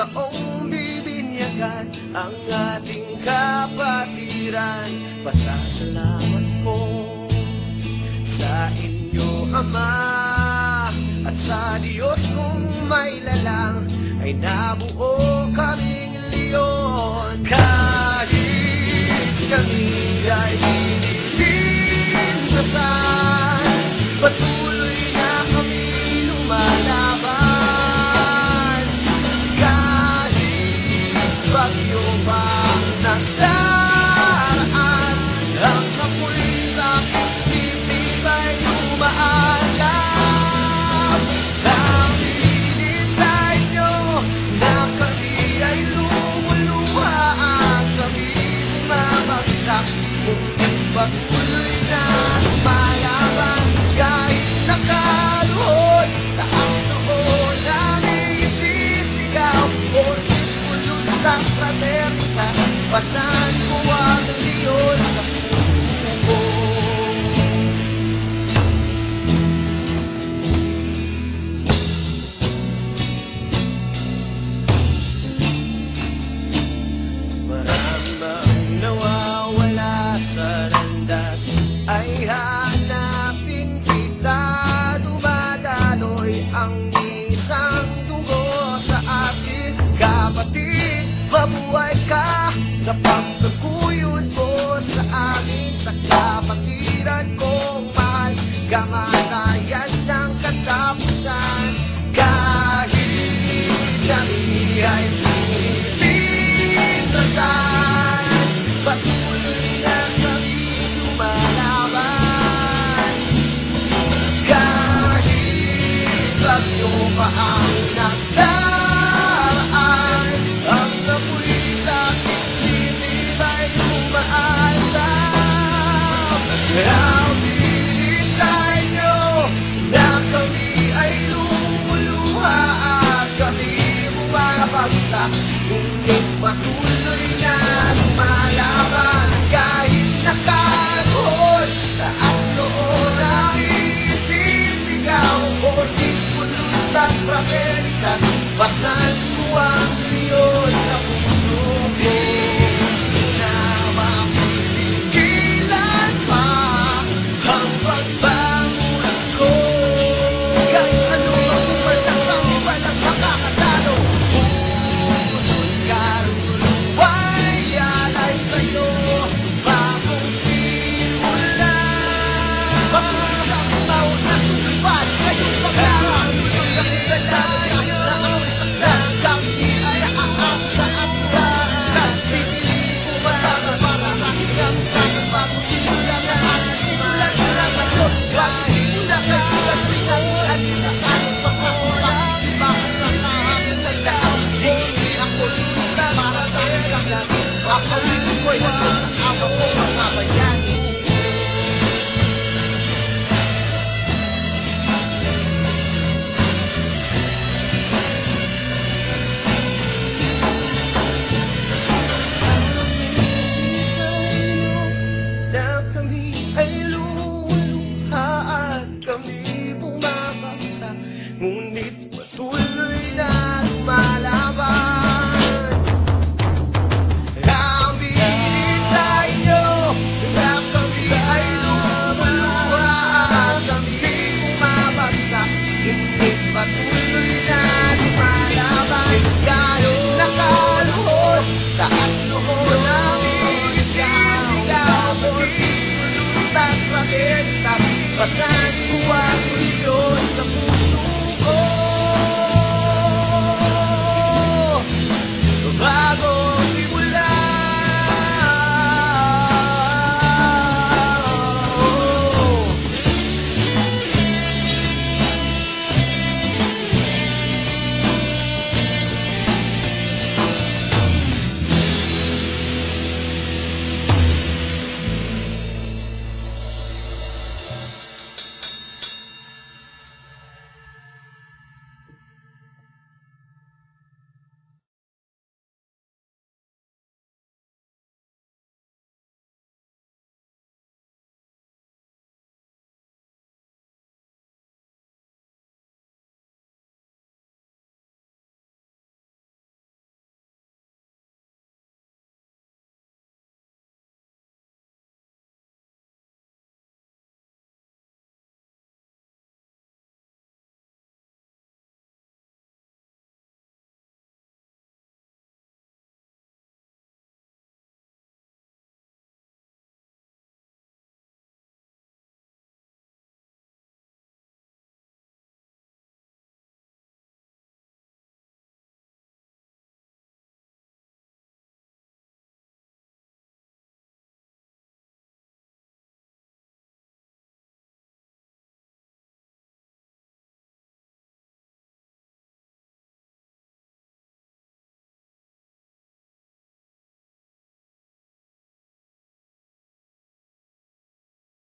taong bibinyagan ang ating kapatiran. Pasasalamat ko sa inyo, Ama, at sa Diyos kung may lalang ay nabuo kaming leon. Kahit kami ay pinilintasan, patuloy na kami lumalaban. Kahit bagyo pang nagdaraan, ang apoy sa dibdib ay lumaalam. Aminin sa inyo na kami ay lumuluha, kami bumabagsak, ngunit patuloy na lumalaban. Kahit nakaluhod, taas noon namin isisigaw, Ortis Voluntas Fraternitas, pasan ko ang leon sa puso ko. Maraming nawawala sa landas, ay hanapin kita. Dumadaloy ang isang dugo sa atin. Kapatid, mabuhay ka sa pagkakuyod mo sa amin. Sa kapatiran kong mahal, kamatayan ng katapusan. Kahit kami ay pinilintasan, patuloy na kami lumalaban. Kahit bagyo pa ang nagdaraan, ang apoy sa dibdib ay lumaalam. Aminin sa inyo na kami ay lumuluha at kami bumabagsak, ngunit patuloy na lumalaban. Kahit nakaluhod, taas noon ang isisigaw, Ortis Voluntas Fraternitas, pasan ko ang